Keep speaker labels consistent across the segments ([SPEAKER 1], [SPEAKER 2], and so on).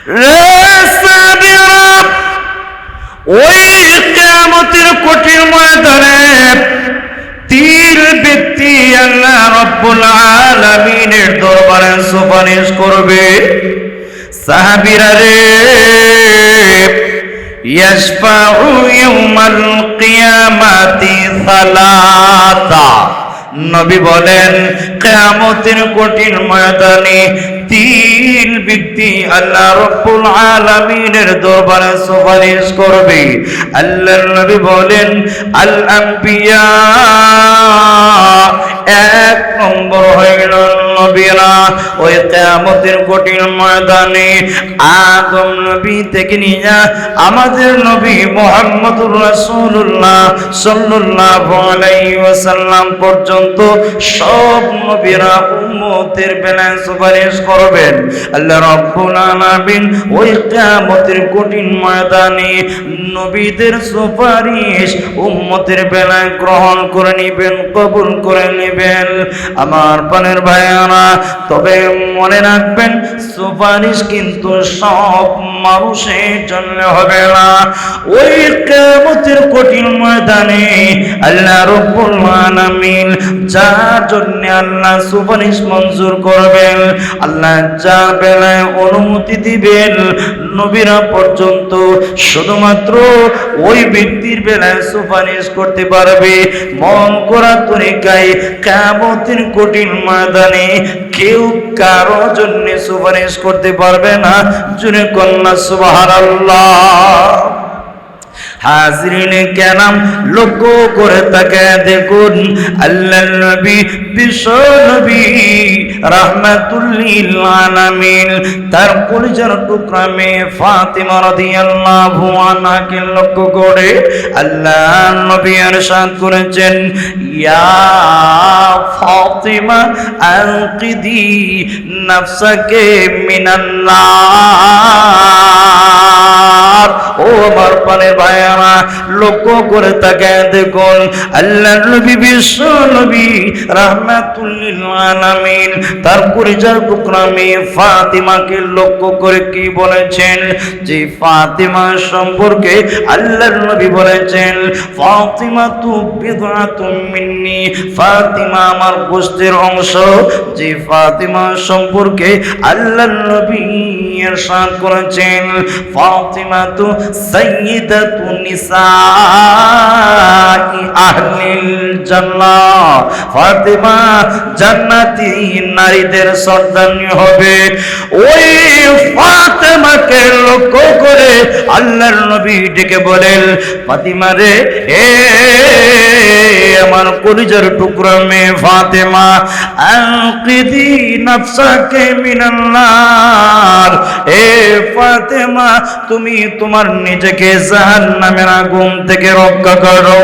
[SPEAKER 1] রে সাহাবীরা, ওই কিয়ামতের কঠিন ময়দানে তিন ব্যক্তি আল্লাহ রাব্বুল আলামিনের দরবারে সুপারিশ করবে। সাহাবীরা রে, ইয়াশফাউ ইয়াউমাল কিয়ামাতি সালাসা, নবী বলেন কিয়ামতের কঠিন ময়দানে তিন ব্যক্তি আল্লাহ রাব্বুল আলামিনের দরবারে সুপারিশ করবে। আল্লাহর নবী বলেন আল আম্বিয়া, এক নম্বর হইল নবীরা। ওই কিয়ামতের কঠিন ময়দানে আদম নবী থেকে নিয়ে আমাদের নবী মুহাম্মদুর রাসূলুল্লাহ সাল্লাল্লাহু আলাইহি ওয়াসাল্লাম পর্যন্ত সব নবীরা উম্মতের বেলায় সুপারিশ করবেন। আল্লাহ রাব্বুল আলামিন ওই কিয়ামতের কঠিন ময়দানে নবীদের সুপারিশ উম্মতের বেলায় গ্রহণ করে নেবেন, কবুল করে নেবেন। আমার প্রাণের ভাইয়ারা, তবে মনে রাখবেন সুপারিশ কিন্তু সব মানুষের জন্য হবে না। ওই কিয়ামতের কঠিন ময়দানে আল্লাহ রাব্বুল আলামিন যার জন্য আল্লাহ সুপারিশ মঞ্জুর করবেন, আল্লাহ যার বেলায় অনুমতি দিবেন, নবীরা পর্যন্ত শুধুমাত্র ওই ব্যক্তির বেলায় সুপারিশ করতে পারবে। মন করা তরিকায় কিয়ামতের কঠিন ময়দানে কেউ কারো জন্য সুপারিশ করতে পারবে না। জুনে কন্যা সুবহানাল্লাহ। হাজরিনে কেরাম, লক্ষ্য করে তাকে দেখুন আল্লাহর নবী বিশ্ব নবী রাহমাতুল লিল আলামিন তার কলিজার টুকরা মেয়ে ফাতিমা রাদিয়াল্লাহু আনহাকে লক্ষ্য করে আল্লাহর নবী ইরশাদ করেছেন, ইয়া ফাতিমা আনকিদি নাফসাকে মিনান নার। ও আমার প্রাণের ভাইয়ারা, লক্ষ্য করে তাকে দেখুন আল্লাহর নবী বিশ্ব নবী রাহমাতুল লিল আলামিন তার কলিজার টুকরা মেয়ে ফাতিমাকে লক্ষ্য করে কি বলেছেন, যে ফাতিমা সম্পর্কে আল্লাহর নবী বলেছেন, ফাতিমা তু বিদআতুম মিন্নি, ফাতিমা আমার গোশতের অংশ। যে ফাতিমা সম্পর্কে আল্লাহর নবী ইরশাদ করেছেন, ফাতিমা তু সাইয়্যিদাতুন নিসাই আহলিল জান্নাহ, ফাতিমা জান্নাতি নারীদের সর্দারনী হবে। ওই ফাতিমাকে লক্ষ্য করে আল্লাহর নবী ডেকে বলেন, ফাতিমা রে, এ আমার কলিজার টুকরা মেয়ে ফাতিমা, আনকিদি নাফসাকে মিনান নার। এ ফাতিমা, তুমি তোমার নিজেকে জাহান্নামের আগুন থেকে রক্ষা করো।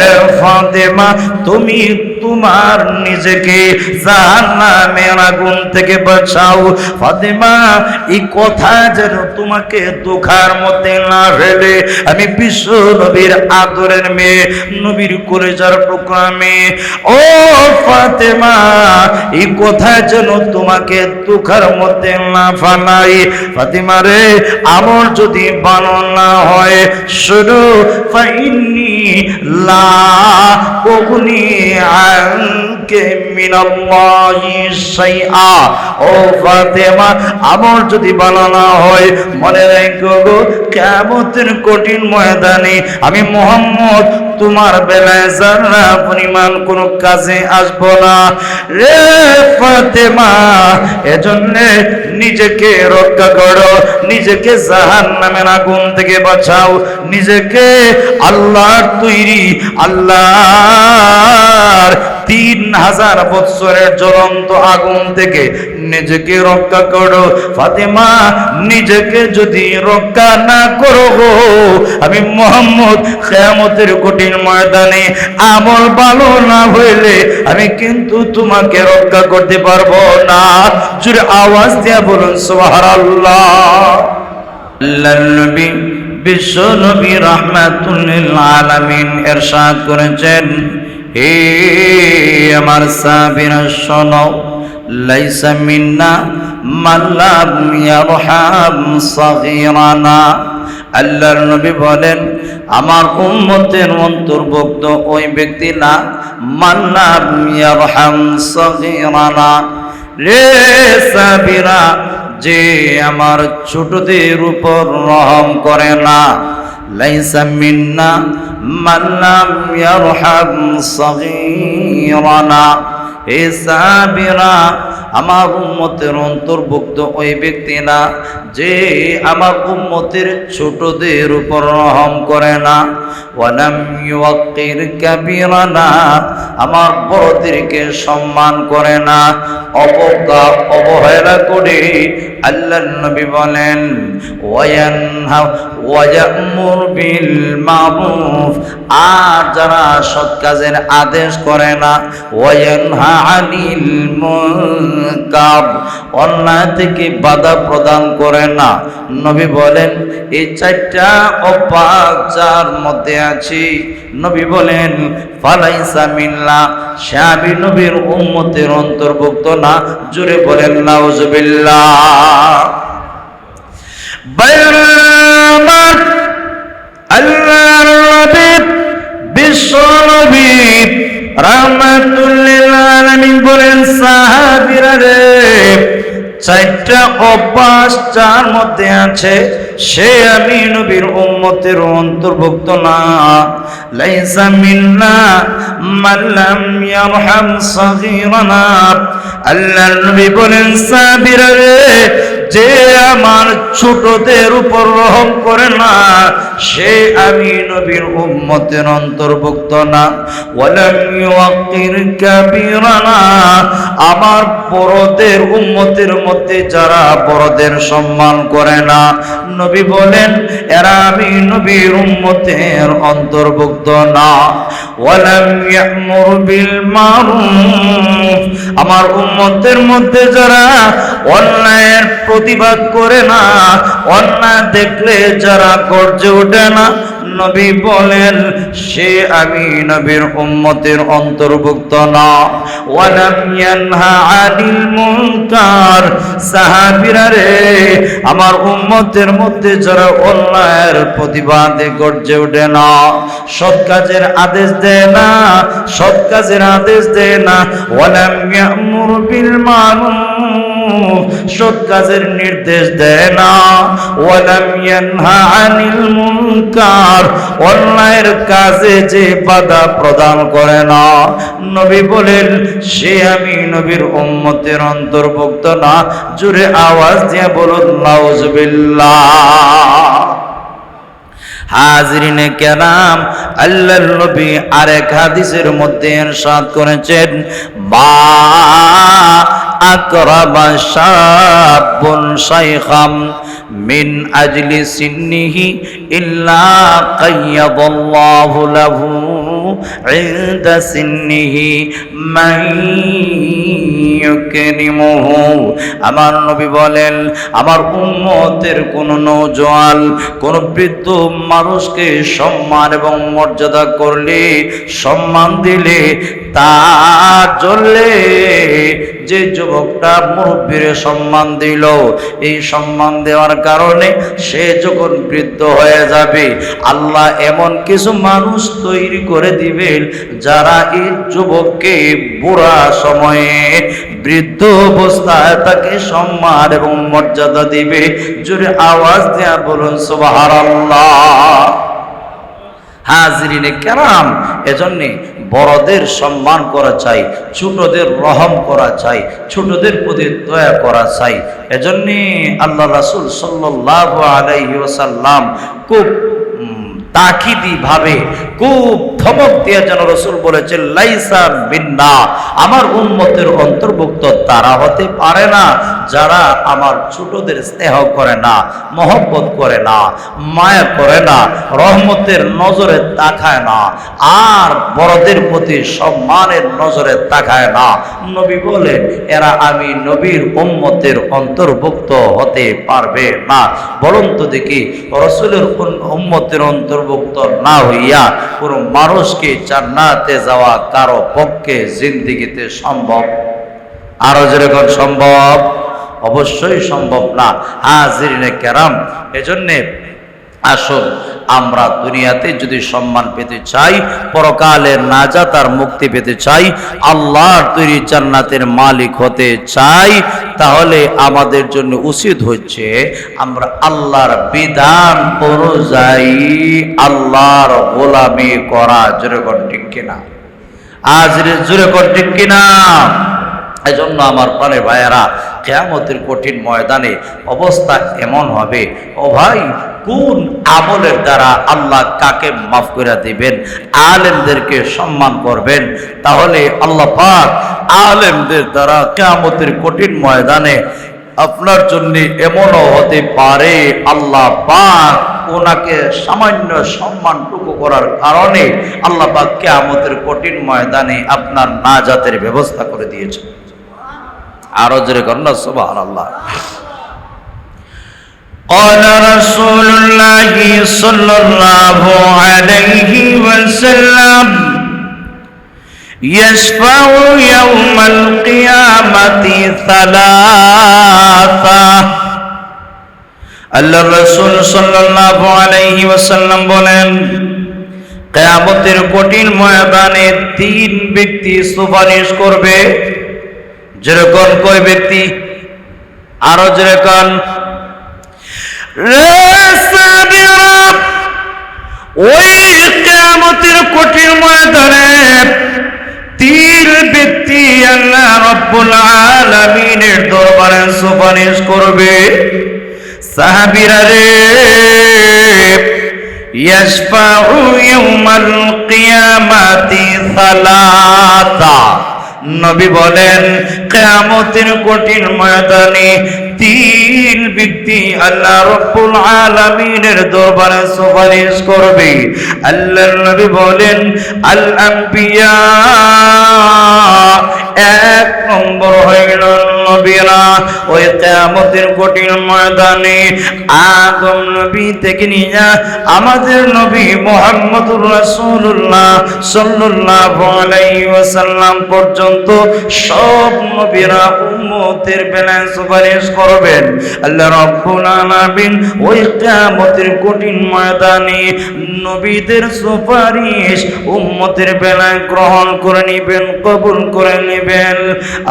[SPEAKER 1] এ ফাতিমা, তুমি তোমার নিজেকে জাহান্নামের আগুন থেকে বাঁচাও। ফাতিমা, এই কথা যেন তোমাকে দুঃখার মধ্যে না ফেলে, আমি বিশ্ব নবীর আদরের মেয়ে, নবীর কলিজার টুকরা মেয়ে, ও ফাতিমা, এই কথা যেন তোমাকে দুঃখার মধ্যে না ফালাই। ফাতিমা রে, আমার যদি ভালো না হয়, শুধু ফাইন্নি লা উগনি আনকে মিনাল্লাহি শাইআ। ও ফাতিমা, আমার যদি ভালো না হয়, মনে রেখো গো, কিয়ামতের কঠিন ময়দানে আমি মুহাম্মদ তোমার বেলায় যারা পরিমাণ কোনো কাজে আসব না। রে ফাতিমা, এজন্য নিজেকে রক্ষা করো, নিজেকে জাহান্নামের আগুন থেকে বাঁচাও, নিজেকে আল্লাহর তৈরি, আল্লাহর 3000 বছরের জ্বলন্ত আগুন থেকে নিজেকে রক্ষা করো। ফাতিমা, নিজেকে যদি রক্ষা না করো, আমি মুহাম্মদ কিয়ামতের কঠিন ময়দানে আমল ভালো না হইলে আমি কিন্তু তোমাকে রক্ষা করতে পারবো না। জোরে আওয়াজ দিয়ে বলুন সুবহানাল্লাহ। আল্লাহর নবী বিশ্ব নবী রাহমাতুল লিল আলামিন ইরশাদ করেছেন, হে আমার সাহাবীরা শোনো, লাইসা মিন্না মান লাম ইয়ারহাম সাগীরানা। আল্লাহর নবী বলেন, আমার উম্মতের অন্তর্ভুক্ত ওই ব্যক্তি না মান লাম ইয়ারহাম সাগীরানা। রে সাবিরা, যে আমার ছোটদের উপর রহম করে না। লাইসা মিন্না মান লাম ইয়ারহাম সাগীরানা। হে সাবিরা, আমার উম্মতের অন্তর্ভুক্ত ওই ব্যক্তি না যে আমার উম্মতের ছোটদের উপর রহম করে না। ওয়ালাম ইউক্কির কাবীরানা, আমার বড়দেরকে সম্মান করে না, অবজ্ঞা অবহেলা করে। আল্লাহর নবী বলেন, ওয়ায়ানহা ওয়ায়ামুর বিল মারুফ, আর যারা সৎ কাজের আদেশ করে না, ওয়ায়ানহা আনিল মুনকার, অন্যায় থেকে বাধা প্রদান করে না। নবী বলেন, এই চারটা অভ্যাস যার মধ্যে আছে, নবী বলেন ফালাইসা মিল্লাহ, সে আমি নবীর উম্মতের অন্তর্ভুক্ত না। জোরে বলেন নাউজুবিল্লাহ। বাইরামাত আল্লাহর নবী বিশ্ব নবী রাহমাতুল লিল আলামিন বলেন, সাহাবীরা রে, চারটা অভ্যাস যার মধ্যে আছে সে আমি নবীর উম্মতের অন্তর্ভুক্ত না। লাইসা মিন্না মান লাম ইয়ারহাম সাগীরানা। আল্লাহর নবী বলেন, সাহাবীরা রে, যে আমার ছোটদের উপর রহম করে না সে আমি নবীর উম্মতের অন্তর্ভুক্ত না। ওয়ালাম ইউক্কির কাবীরানা, আমার বড়দের উম্মতের মধ্যে যারা বড়দের সম্মান করে না, নবী বলেন এরা আমি নবীর উম্মতের অন্তর্ভুক্ত না। ওয়ালাম ইয়ামুর বিল মারুফ, আমার উম্মতের মধ্যে যারা অন্যায়ের প্রতিবাদ করে না, অন্যায় দেখলে যারা গর্জে ওঠে না, নবী বলেন সে আমি নবীর উম্মতের অন্তর্ভুক্ত না। ওয়ালাম ইয়ানহা আনিল মুনকার, সাহাবীরা রে, আমার উম্মতের মধ্যে যারা অন্যায়ের প্রতিবাদে গর্জে ওঠে না, সৎ কাজের আদেশ দেয় না, সৎ কাজের আদেশ দেয় না। ওয়ালাম ইয়ামুর বিল মারুফ, সৎ কাজের নির্দেশ দেয় না। ওয়ালাম ইয়ানহা আনিল মুনকার, অন্যায়ের কাজে যে বাধা প্রদান করে না, নবী বলেন সে আমি নবীর উম্মতের অন্তর্ভুক্ত না। জোরে আওয়াজ দিয়ে বলুন নাউজুবিল্লাহ। হাজরিনে কেরাম, আল্লাহর নবী আরেক হাদিসের মধ্যে ইরশাদ করেছেন, মা আকরাবা শাবুন শাইখাম মিন আজলি সিন্নিহি ইল্লা কাইয়াদাল্লাহু লাহু ইনদা সিন্নিহি মান ইউকরিমুহু। আমার নবী বলেন, আমার উম্মতের কোন নওজোয়ান, কোন বৃদ্ধ মানুষকে সম্মান এবং মর্যাদা করলে, সম্মান দিলে, তার জন্যে যে যুবকটা মুরব্বীর সম্মান দিল, এই সম্মান দেওয়ার কারণে সে যখন বৃদ্ধ হয়ে যাবে, আল্লাহ এমন কিছু মানুষ তৈরি করে দিবেন যারা এই যুবককে বুড়া সময়ে বৃদ্ধ অবস্থায় তাকে সম্মান এবং মর্যাদা দিবে। জোরে আওয়াজ দেয়া বলুন সুবহানাল্লাহ। হাজরিনে কেরাম, এজন্য বড়দের সম্মান করা চাই, ছোটদের রহম করা চাই, ছোটদের প্রতি দয়া করা চাই। এজন্য আল্লাহ রাসূল সাল্লাল্লাহু আলাইহি ওয়াসাল্লাম খুব তাকিদি ভাবে, খুব ধমক দিয়ে যেন রসুল বলেছেন, লাইসা মিন্না, আমার উম্মতের অন্তর্ভুক্ত তারা হতে পারে না যারা আমার ছোটদের স্নেহ করে না, মহব্বত করে না, মায়া করে না, রহমতের নজরে তাকায় না, আর বড়দের প্রতি সম্মানের নজরে তাকায় না। নবী বলেন এরা আমি নবীর উম্মতের অন্তর্ভুক্ত হতে পারবে না। বলুন তো দেখি, রসুলের উম্মতের অন্তর্ভুক্ত না হইয়া কোন মানুষকে জান্নাতে যাওয়া কারো পক্ষে জিন্দেগিতে সম্ভব? আরো যেরকম সম্ভব? অবশ্যই সম্ভব না। হাজিরিনে কেরাম, এজন্যে আসুন আমরা দুনিয়াতে যদি সম্মান পেতে চাই, পরকালে নাজাত আর মুক্তি পেতে চাই, আল্লাহর তৈরি জান্নাতের মালিক হতে চাই, তাহলে আমাদের জন্য উচিত হচ্ছে আমরা আল্লাহর বিধান অনুযায়ী আল্লাহর গোলামি করা। জোরে কর ঠিক কিনা? আজ জোরে কর ঠিক কিনা? এজন্য আমার প্রাণের ভাইয়েরা, কিয়ামতের কঠিন ময়দানে অবস্থা এমন হবে, ও ভাই কোন আমলের দ্বারা আল্লাহ কাকে মাফ করে দিবেন? আলেমদেরকে সম্মান করবেন, তাহলে আল্লাহ পাক আলেমদের দ্বারা কিয়ামতের কঠিন ময়দানে আপনার জন্য এমনও হতে পারে আল্লাহ পাক ওনাকে সামান্য সম্মানটুকু করার কারণে আল্লাহ পাক কিয়ামতের কঠিন ময়দানে আপনার নাজাতের ব্যবস্থা করে দিয়েছে। আরো জোরে কন্যা সুবহানাল্লাহ। قال رسول الله صلى الله عليه وسلم يشفع يوم القيامة ثلاثة। আল্লাহ রাসূল সাল্লাল্লাহু আলাইহি ওয়াসাল্লাম বলেন, কিয়ামতের কঠিন ময়দানে তিন ব্যক্তি সুপারিশ করবে। যেরকম কয় ব্যক্তি? আরো যেরকম ওই কিয়ামতের কঠিন ময়দানে তিন ব্যক্তি আল্লাহ রাব্বুল আলামিনের দরবারে সুপারিশ করবে। সাহাবীরা রে, ইয়াশফাউ ইয়াউমাল কিয়ামাতি সালাসা। নবী বলেন কিয়ামতের কঠিন ময়দানে তিন ব্যক্তি আল্লাহ রাব্বুল আলামিনের দরবারে সুপারিশ করবে। আল্লাহর নবী বলেন আল আম্বিয়া, এক নম্বর হইল নবীরা। ওই কিয়ামতের কঠিন ময়দানে আদম নবী থেকে নিয়ে আমাদের নবী মুহাম্মদুর রাসূলুল্লাহ সাল্লাল্লাহু আলাইহি ওয়াসাল্লাম পর্যন্ত সব নবীরা উম্মতের বেলায় সুপারিশ করবেন। আল্লাহ রাব্বুল আলামিন ওই কিয়ামতের কঠিন ময়দানে নবীদের সুপারিশ উম্মতের বেলায় গ্রহণ করে নেবেন, কবুল করে নেবেন।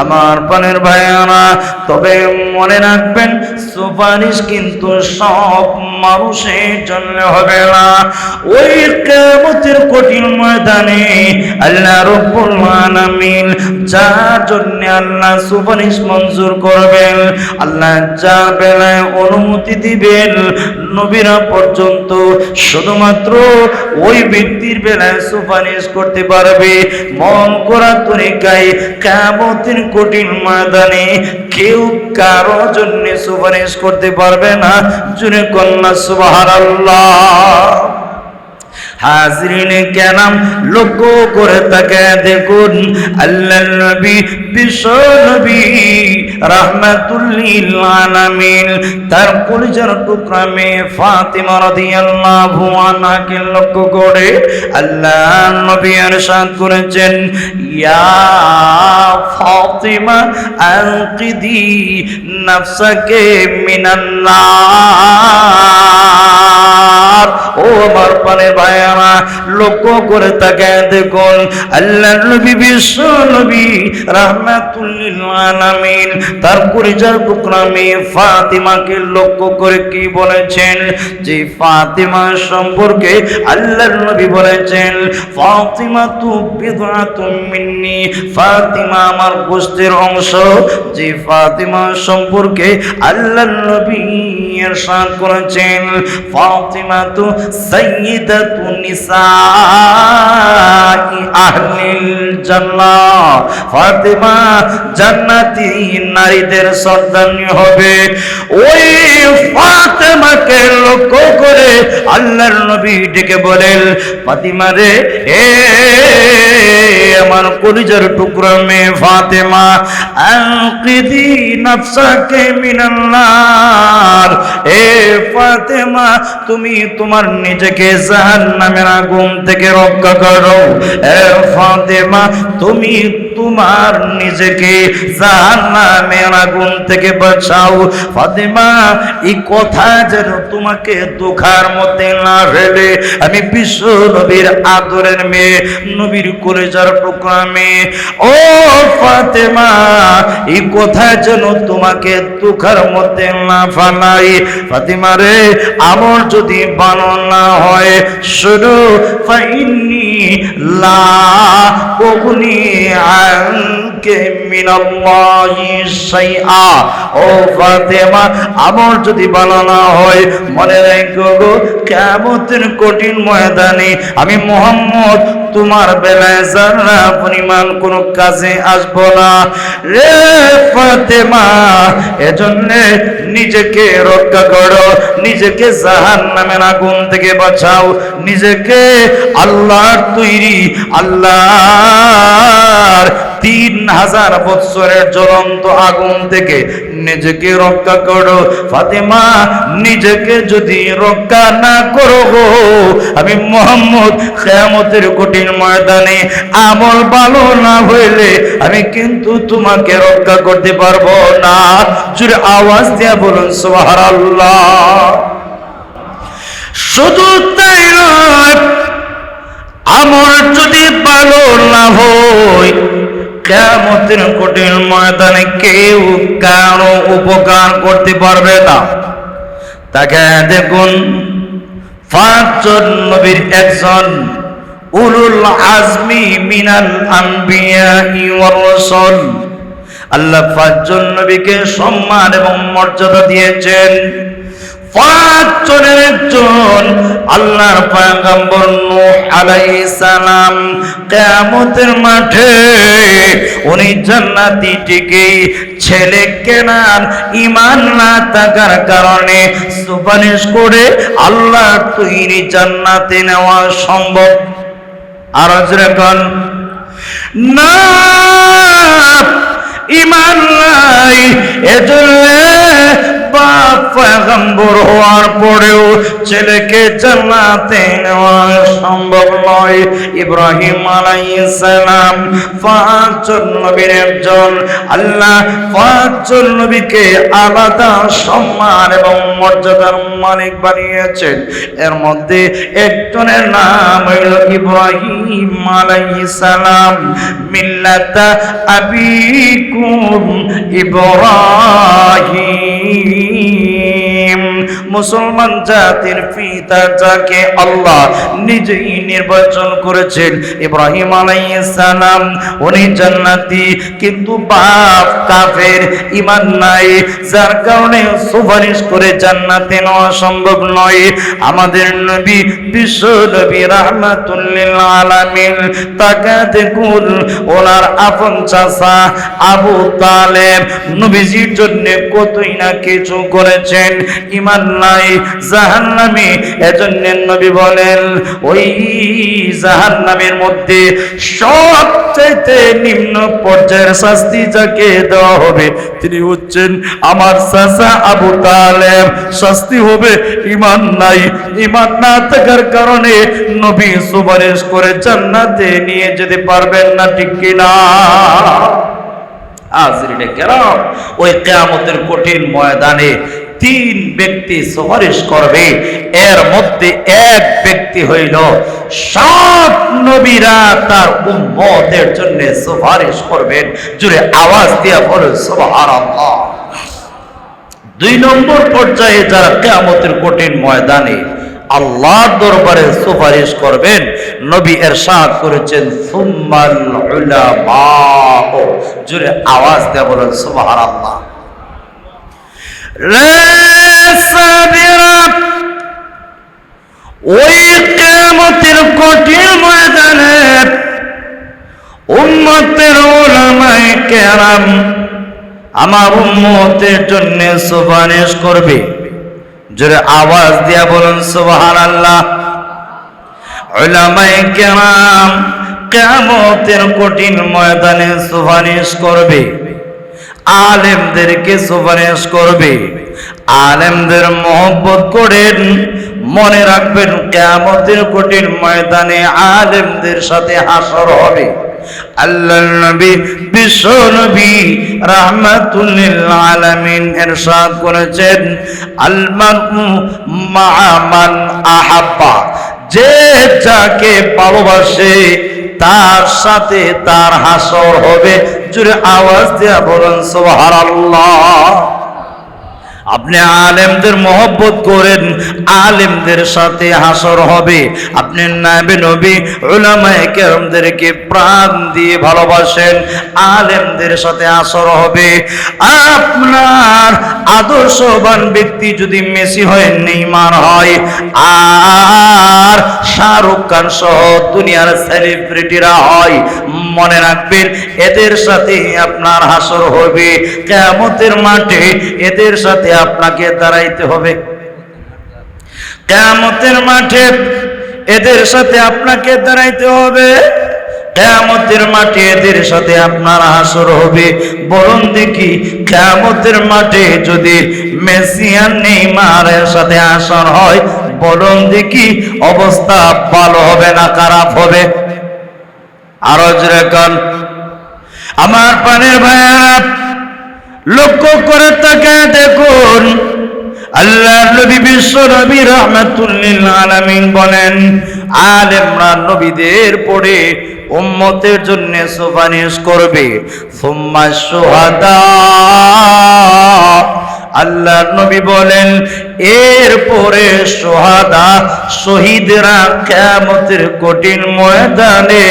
[SPEAKER 1] আমার প্রাণের ভাইয়ারা, তবে মনে রাখবেন সুপারিশ কিন্তু সব মানুষের জন্য হবে না। ওই কিয়ামতের কঠিন ময়দানে আল্লাহ রাব্বুল আলামিন যার জন্য আল্লাহ সুপারিশ মঞ্জুর করবেন, আল্লাহ যার বেলায় অনুমতি দিবেন, নবীরা পর্যন্ত শুধুমাত্র ওই ব্যক্তির বেলায় সুপারিশ করতে পারবে। মন করা তরিকায় কিয়ামতের কঠিন ময়দানে কেউ কারো জন্য সুপারিশ করতে পারবে না। জুরে কন্যা সুবহানাল্লাহ। হাজিরিনে কেরাম, লক্ষ্য করে তাকে দেখুন আল্লাহর নবী, বিশ্ব নবী রাহমাতুল লিল আলামিন, তার কলিজার টুকরা মেয়ে ফাতিমা রাদিয়াল্লাহু আনহাকে লক্ষ্য করে আল্লাহর নবী ইরশাদ করেছেন, ইয়া ফাতিমা আনকিদি নাফসাকে মিনান নার। ও আমার প্রাণের ভাইয়ারা, লক্ষ্য করে তাকে দেখুন আল্লাহর নবী, বিশ্ব নবী রাহমাতুল লিল আলামিন, তার কলিজার টুকরা মেয়ে ফাতিমাকে লক্ষ্য করে কি বলেছেন? যে ফাতিমা সম্পর্কে আল্লাহর নবী বলেছেন, ফাতিমা তু বিদআতুম মিন্নি, ফাতিমা আমার গোশতের অংশ। যে ফাতিমা সম্পর্কে আল্লাহর নবী ইরশাদ করেছেন, ফাতিমা তু সাইয়্যিদাতুন নিসাই আহলিল জান্নাহ, ফাতিমা জান্নাতি নারীদের সর্দারনী হবে। ওই ফাতিমাকে লক্ষ্য করে আল্লাহর নবী ডেকে বলেন, ফাতিমা রে, হে আমার কলিজার টুকরা মেয়ে ফাতিমা, আনকিদি নাফসাকে মিনান নার। হে ফাতিমা, তুমি তোমার নিজেকে জাহান্নামের আগুন থেকে রক্ষা করো। হে ফাতিমা, তুমি তোমার নিজেকে জাহান্নামের আগুন থেকে বাঁচাও। ফাতেমা, এই কথা যেন তোমাকে দুঃখার মধ্যে না ফেলে, আমি বিশ্ব নবীর আদরের মেয়ে, নবীর কলেজার টুকরা মেয়ে, ও ফাতেমা, এই কথা যেন তোমাকে দুঃখার মধ্যে না ফেলাই। ফাতেমা রে, আমার যদি ভালো না হয়, শুনো, ফাইন্নি লা উগনি আনকে মিনাল্লাহি শাইআ। ও ফাতেমা, আমার যদি ভালো না হয়, মনে রেখো গো, কিয়ামতের কঠিন ময়দানে আমি মুহাম্মদ তোমার বেলায় যারা পরিমাণ কোনো কাজে আসবো না রে ফাতেমা। এজন্য নিজেকে রক্ষা করো, নিজেকে জাহান্নামের আগুন থেকে বাঁচাও, নিজেকে আল্লাহর তৈরি, আল্লাহর 3000 বছরের জ্বলন্ত আগুন থেকে নিজেকে রক্ষা করো। ফাতেমা, নিজেকে যদি রক্ষা না করো গো, আমি মুহাম্মদ কিয়ামতের কঠিন ময়দানে আমল ভালো না হইলে আমি কিন্তু তোমাকে রক্ষা করতে পারবো না। জোরে আওয়াজ দিয়া বলুন সুবহানাল্লাহ। শুধু তাই নয়, আমল যদি ভালো না হয়, কিয়ামতের কঠিন ময়দানে কেউ কারো উপকার করতে পারবে না। তাকে দেখুন, 5 জন নবীর একজন, উলুল আজমি মিনাল আম্বিয়া ওয়ার রাসূল। আল্লাহ 5 জন নবীকে সম্মান এবং মর্যাদা দিয়েছেন। 5 জনের একজন আল্লাহর পয়গম্বর নূহ আলাইহিস সালাম। কিয়ামতের মাঠে উনি জান্নাতীটিকে ছেলে কেনান ঈমান না থাকার কারণে সুপারিশ করে আল্লাহর তৈরি জান্নাতে নেওয়া সম্ভব? আর যখন না ঈমান নাই, এজন্য বাপ পয়গম্বর হওয়ার পরেও ছেলেকে জান্নাতে নেওয়া সম্ভব নয়। ইব্রাহিম আলাইহিস সালাম 5 জন নবীর একজন, আল্লাহ 5 জন নবীকে আলাদা সম্মান এবং মর্যাদার মালিক বানিয়েছেন। এর মধ্যে একজনের নাম হইল ইব্রাহিম আলাইহিস সালাম। মিল্লাতা আবিকুম ইব্রাহিম, মুসলমান জাতির পিতা যাকে আল্লাহ নিজেই নির্বাচন করেছেন, ইব্রাহিম আলাইহিস সালাম। উনি জান্নাতি, কিন্তু বাপ কাফের, ঈমান নাই, যার কারণে সুপারিশ করে জান্নাতে নেওয়া সম্ভব নয়। আমাদের নবী, বিশ্ব নবী রাহমাতুল লিল আলামিন, তাকে দেখুন, ওনার আপন চাচা আবু তালেব নবীজির জন্য কতই না কিছু করেছেন। ঈমান নাই, জাহান্নামী। এজন্য নবী বলেন, ওই জাহান্নামের মধ্যে সবচেয়ে নিম্ন পর্যায়ের শাস্তি যাকে দেওয়া হবে তিনি হচ্ছেন আমার চাচা আবু তালেব। শাস্তি হবে ঈমান নাই, ঈমান না থাকার কারণে নবী সুপারিশ করে জান্নাতে নিয়ে যেতে পারবেন না, ঠিক কিনা? হাজরিনে কেরাম, ওই কিয়ামতের কঠিন ময়দানে 3 ব্যক্তি সুপারিশ করবে। এর মধ্যে এক ব্যক্তি হইল সব নবীরা তার উম্মতের জন্য সুপারিশ করবেন। জোরে আওয়াজ দিয়ে বলুন সুবহানাল্লাহ। 2 নম্বর পর্যায়ে যারা কিয়ামতের কঠিন ময়দানে আল্লাহর দরবারে সুপারিশ করবেন, নবী ইরশাদ করেছেন সুম্মাল উলামা। জোরে আওয়াজ দিয়ে বলুন সুবহানাল্লাহ। ওই কিয়ামতের কঠিন ময়দানে উম্মতের উলামায়ে কেরাম আমার উম্মতের জন্য সুপারিশ করবে। জোরে আওয়াজ দিয়া বলুন সুবহানাল্লাহ। উলামায়ে কেরাম কিয়ামতের কঠিন ময়দানে সুপারিশ করবে, আলেমদেরকে সুপারিশ করবে। আলেমদের মহব্বত করেন, মনে রাখবেন কিয়ামতের কঠিন ময়দানে আলেমদের সাথে হাসর হবে। আল্লাহর নবী বিশ্ব নবী রাহমাতুল লিল আলামিন ইরশাদ করেছেন, আল মারউ মা'a মান আহাব্বা, যে যাকে ভালোবাসে তার সাথে তার হাসর হবে। জোরে আওয়াজ দিয়ে বলুন সুবহানাল্লাহ। আপনি আলেমদের মহব্বত করেন, আলেমদের সাথে হাসর হবে। আপনি নায়েবে নবী উলামায়ে কেরামদেরকে প্রাণ দিয়ে ভালোবাসেন, আলেমদের সাথে হাসর হবে। আপনার আদর্শবান ব্যক্তি যদি মেসি হয়, নেইমার হয়, আর শাহরুখ খান সহ দুনিয়ার সেলিব্রিটিরা হয়, মনে রাখবেন এদের সাথে আপনার হাসর হবে। কিয়ামতের মাঠে এদের সাথে আপনাকে দাঁড়াইতে হবে। কিয়ামতের মাঠে এদের সাথে আপনাকে দাঁড়াইতে হবে। কিয়ামতের মাঠে এদের সাথে আপনার হাসর হবে। বলুন দেখি, কিয়ামতের মাঠে যদি মেসি আর নেইমারের সাথে হাসর হয়, বলুন দেখি অবস্থা ভালো হবে না খারাপ হবে? আরো জোরে কান। আমার প্রাণের ভাইয়েরা, লক্ষ্য করে তাকায় দেখুন, আল্লাহর নবী বিশ্ব নবী রাহমাতুল লিল আলামিন বলেন, আলেমরা নবীদের পরে উম্মতের জন্য সুপারিশ করবে। সুম্মা শুহাদা, আল্লাহর নবী বলেন এরপরে শুহাদা, শহীদরা কিয়ামতের কঠিন ময়দানে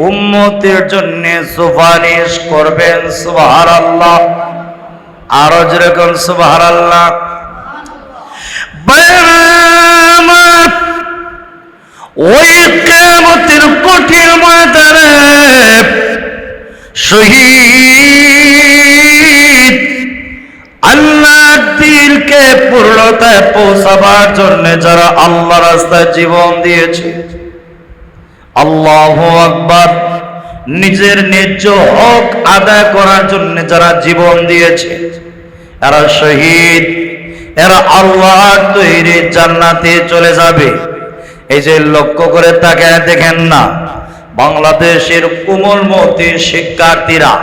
[SPEAKER 1] উম্মতের জন্য সুপারিশ করবেন। সুবহানাল্লাহ। আরো যেরকম সুবহানাল্লাহ। ওই কিয়ামতের কঠিন ময়দানে শহীদ আল্লাহর দ্বীনকে পূর্ণতায় পৌঁছাবার জন্য যারা আল্লাহর রাস্তায় জীবন দিয়েছে, আল্লাহু আকবার, নিজের ন্যায্য হক আদায় করার জন্য যারা জীবন দিয়েছে, এরা শহীদ, এরা আল্লাহর তৈরি জান্নাতে চলে যাবে। এই যে লক্ষ্য করে তাকায় দেখেন না, বাংলাদেশের কোমলমতি শিক্ষার্থীরা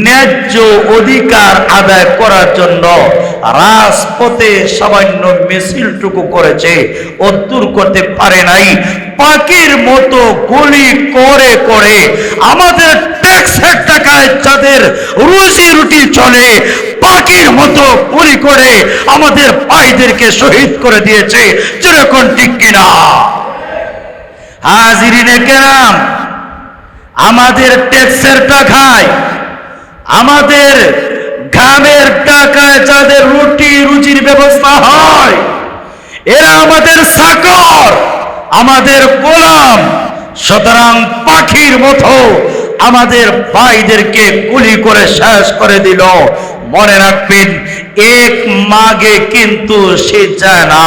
[SPEAKER 1] ন্যায্য অধিকার আদায় করার জন্য রাজপথে সামান্য মিছিলটুকু করেছে, অদ্দূর করতে পারে নাই। পাখির মতো গুলি করে করে আমাদের ট্যাক্সের টাকায় যাদের রুজি রুটি চলে, পাখির মতো গুলি করে আমাদের ভাইদেরকে শহীদ করে দিয়েছে। যেরকম ঠিক কিনা? হাজিরিনে কেরাম, আমাদের ট্যাক্সের টাকায়, আমাদের ঘামের টাকায় যাদের রুটি রুজির ব্যবস্থা হয়, এরা আমাদের চাকর, আমাদের গোলাম। সুতরাং পাখির মতো আমাদের ভাইদেরকে গুলি করে শেষ করে দিল। মনে রাখবেন, এক মাঘে কিন্তু শীত যায় না,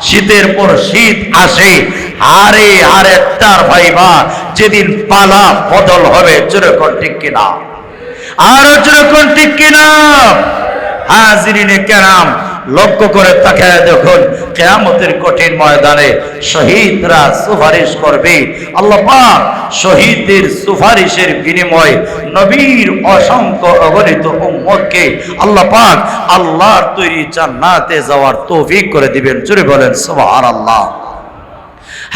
[SPEAKER 1] শীতের পর শীত আসে। হারে হারে তার ভাইবা, যেদিন পালা বদল হবে। যেরকম ঠিক কিনা? আরো যেরকম ঠিক কিনা? হাজিরিনে কেরাম, লক্ষ্য করে তাকায় দেখুন, কিয়ামতের কঠিন ময়দানে শহীদরা সুপারিশ করবে। আল্লাহ পাক শহীদদের সুপারিশের বিনিময়ে নবীর অসংখ্য অগণিত উম্মতকে আল্লাহ পাক আল্লাহর তৈরি জান্নাতে যাওয়ার তৌফিক করে দিবেন। জোরে বলেন সুবহানাল্লাহ।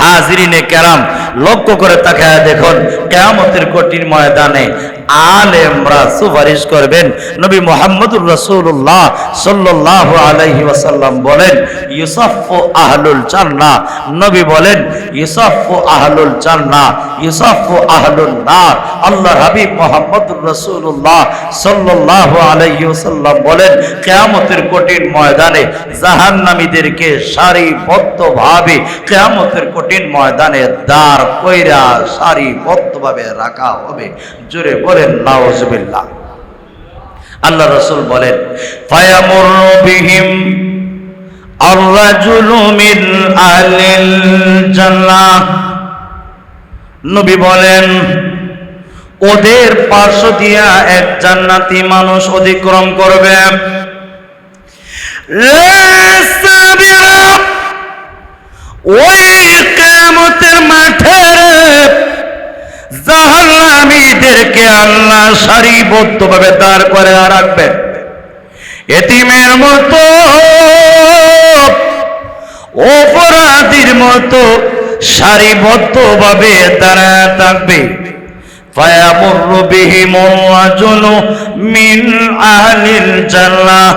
[SPEAKER 1] হাজিরিনে কেরাম, লক্ষ্য করে তাকায় দেখুন, কিয়ামতের কঠিন ময়দানে আলেমরা সুপারিশ করবেন। নবী মুহাম্মদুর রাসূলুল্লাহ সাল্লাল্লাহু আলাইহি ওয়াসাল্লাম বলেন, ইউসাফু আহলুল জান্নাহ। নবী বলেন, ইউসাফু আহলুল জান্নাহ, ইউসাফু আহলুন নার। আল্লাহর হাবিব মুহাম্মদুর রাসূলুল্লাহ সাল্লাল্লাহু আলাইহি ওয়াসাল্লাম বলেন, কিয়ামতের কঠিন ময়দানে জাহান্নামীদেরকে সারিবদ্ধভাবে কিয়ামতের কঠিন ময়দানে দাঁড় কইরা সারিবদ্ধভাবে রাখা হবে। জোরে বলেন নাউজুবিল্লাহ। আল্লাহ রাসূল বলেন, ফায়ামুরু বিহিম আর-রাজুলু মিন আহলিল জান্নাহ। নবী বলেন, ওদের পার্শ্ব দিয়া এক জান্নাতি মানুষ অতিক্রম করবে। ওই কিয়ামতের মাঠে জাহান্নাম এদেরকে আল্লাহ সারিবদ্ধভাবে দাঁড় করে রাখবেন। এতিমের মতো, অপরাধীর মতো সারিবদ্ধভাবে দাঁড়ায় থাকবে। ফায়ামুরু বিহিমুর রাজুলু মিন আহলিল জান্নাহ।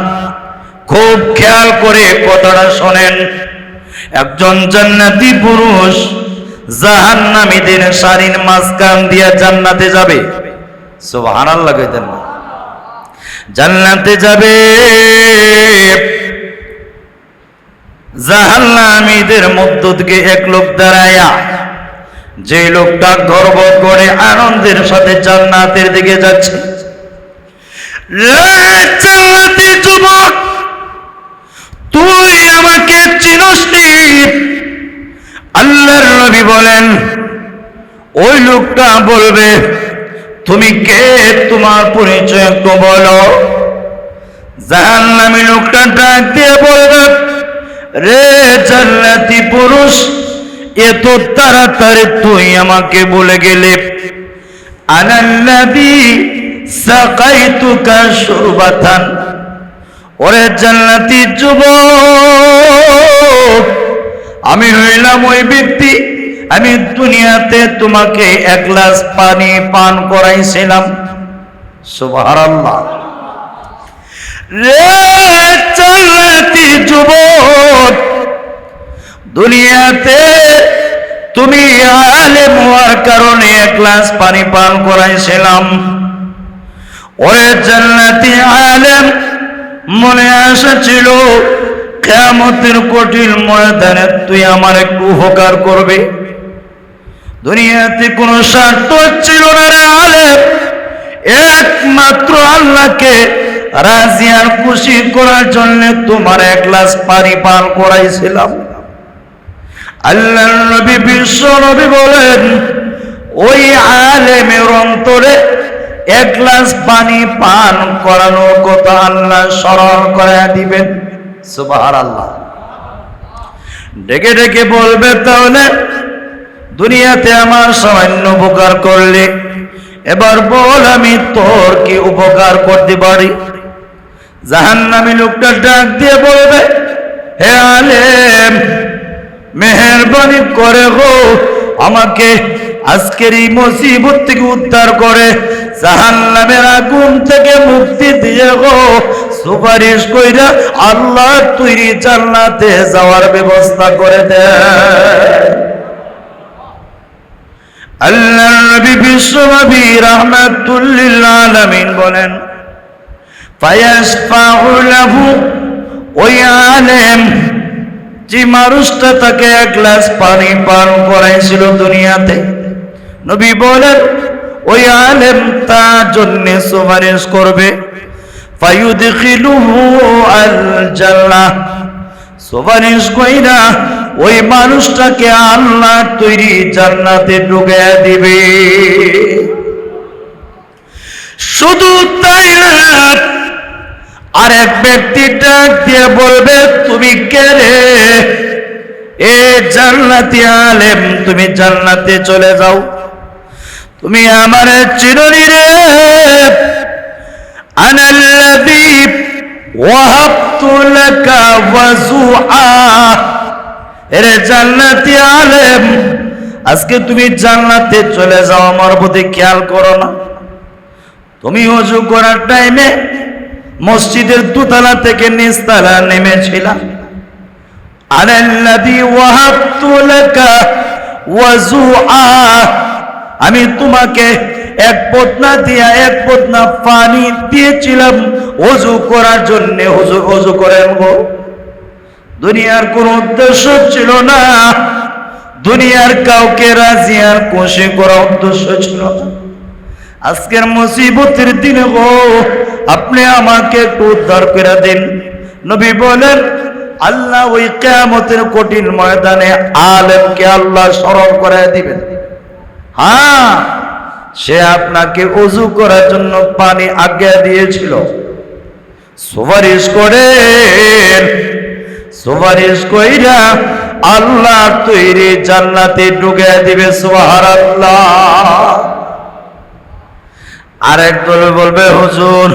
[SPEAKER 1] খুব খেয়াল করে কথাটা শোনেন। একজন জান্নাতি পুরুষ জাহান্নামীদের সারির মাঝখান দিয়ে জান্নাতে যাবে। সুবহানাল্লাহ কইতেন না? জান্নাতে যাবে। জাহান্নামীদের মধ্য থেকে এক লোক দাঁড়ায়া, যে লোকটা গর্ব করে আনন্দের সাথে জান্নাতের দিকে যাচ্ছে। জান্নাতি যুবক, তুই আমাকে চিনস নি? আল্লাহর নবী বলেন, ওই লোকটা বলবে, তুমি কে? তোমার পরিচয় একটু বলো। জাহান্নামী লোকটা ডাক দিয়ে বলবে, রে জান্নাতি পুরুষ, এত তাড়াতাড়ি তুই আমাকে বলে গেলে? আনাল্লাযী সাকাইতুকা শুরবাতান। ওরে জান্নাতি যুবক, আমি হইলাম ওই ব্যক্তি, আমি দুনিয়াতে তোমাকে এক গ্লাস পানি পান করাইছিলাম। সুবহানাল্লাহ। রে জান্নাতি যুবক, দুনিয়াতে তুমি আলেম হওয়ার কারণে এক গ্লাস পানি পান করাইছিলাম। ওরে জান্নাতি আলেম, মনে আশা ছিল কিয়ামতের কঠিন ময়দানে তুই আমার একটু উপকার করবে। দুনিয়াতে কোনো স্বার্থ ছিল না রে আলেম, একমাত্র আল্লাহকে রাজি আর খুশি করার জন্য তোমার এক গ্লাস পানি পান করাইছিলাম। আল্লাহর নবী, বিশ্ব নবী বলেন, ওই আলেমের অন্তরে এক গ্লাস পানি পান করানোর কথা আল্লাহ স্মরণ করে দিবেন। সুবহানাল্লাহ। ডেকে ডেকে বলবে, তাহলে দুনিয়াতে আমার সামান্য উপকার করলে, এবার বল আমি তোর কি উপকার করতে পারি? জাহান্নামী লোকটা ডাক দিয়ে বলবে, হে আলেম, মেহেরবানি করে গো আমাকে আজকের এই মুসিবত থেকে উদ্ধার করে জাহান্নামের আগুন থেকে মুক্তি দিয়ে গো সুপারিশ কইরা আল্লাহ তৈরি জান্নাতে যাওয়ার ব্যবস্থা করে দেয়। আল্লাহর নবী বিশ্বনবী রাহমাতুল লিল আলামিন বলেন, ফায়াশফাউ লাহু, ওই আলেম যে মানুষটা তাকে এক গ্লাস পানি পান করাইছিল দুনিয়াতে, নবী বলেন ওই আলেম তার জন্য সুপারিশ করবে। ফায়ুদখিলুহু আল জান্নাহ, সুপারিশ কইরা ওই মানুষটাকে আল্লাহ তৈরি জান্নাতে ঢুকিয়ে দিবে। শুধু তাই না, আরেক ব্যক্তি ডাক দিয়ে বলবে, তুমি কে রে? এ জান্নাতি আলেম, তুমি জান্নাতে চলে যাও, তুমি আমারে চিননি রে? আনাল্লাযী ওয়াহাবতু লাকা ওয়াজুআ। এরে জান্নাতি আলেম, আজকে তুমি জান্নাতে চলে যাও, আমার প্রতি খেয়াল করো না? তুমি ওযু করার টাইমে মসজিদের দোতলা থেকে নিচতলা নেমেছিলাম। আনাল্লাযী ওয়াহাবতু লাকা ওয়াজুআ, আমি তোমাকে এক পতনা দিয়া এক পতনা পানি দিয়েছিলাম ওযু করার জন্য। ওযু করেন গো। দুনিয়ার কোন উদ্দেশ্য ছিল না, দুনিয়ার কাউকে রাজি আর খুশি করার উদ্দেশ্য ছিল না। আজকের মুসিবতের দিনে গো আপনি আমাকে একটু উদ্ধার করে দিন। নবী বলেন, আল্লাহ ওই কিয়ামতের কঠিন ময়দানে আলেমকে আল্লাহ স্মরণ করে দিবেন। হ্যাঁ, সে আপনাকে ওযু করার জন্য পানি আজ্ঞা দিয়েছিল। সুপারিশ করেন, সুপারিশ কইরা আল্লাহ তৈরি জান্নাতে ঢুকিয়ে দিবে। সুবহানাল্লাহ। আর একদল বলবে হুজুর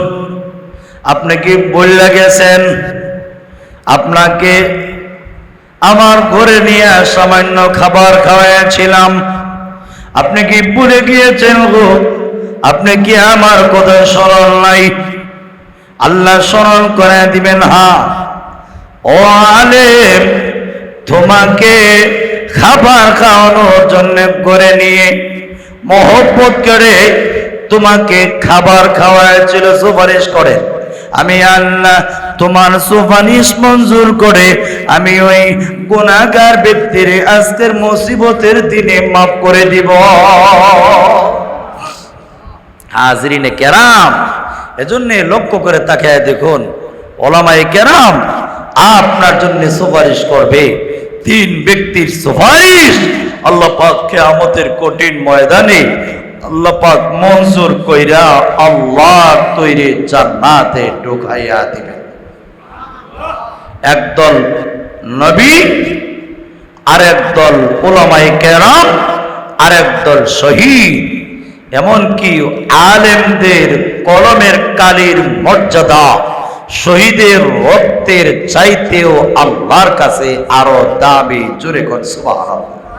[SPEAKER 1] আপনি কি বললে গেছেন, আপনাকে আমার ঘরে নিয়ে সামান্য খাবার খাওয়াইছিলাম, আপনি কি ভুলে গিয়েছেন গো? আপনি কি আমার কথা স্মরণ নাই? আল্লাহ স্মরণ করে দিবেন, হ্যাঁ ও আলেম, তোমাকে খাবার খাওয়ানোর জন্য করে নিয়ে মহব্বত করে তোমাকে খাবার খাওয়াইছিল, সুপারিশ করে আমি আল্লাহ তোমার সুপারিশ মঞ্জুর করে আমি ওই গুনাহগার ব্যক্তির আজকের মুসিবতের দিনে মাফ করে দিব। হাজরিনে কেরাম, এজন্য লক্ষ্য করে তাকায় দেখুন, ওলামায়ে কেরাম আপনার জন্য সুপারিশ করবে। 3 ব্যক্তির সুপারিশ আল্লাহ পাক কিয়ামতের কঠিন ময়দানে আল্লাহ পাক মঞ্জুর কইরা আল্লাহ তৈরি জান্নাতে ঢুকাইয়া দিবেন। একদল নবী, আর একদল উলামায়ে কেরাম, আর একদল শহীদ। এমনকি আলেমদের কলমের কালির মর্যাদা শহীদের রক্তের চাইতেও আল্লাহর কাছে আরো দামি। জোরে কোন সুবহানাল্লাহ।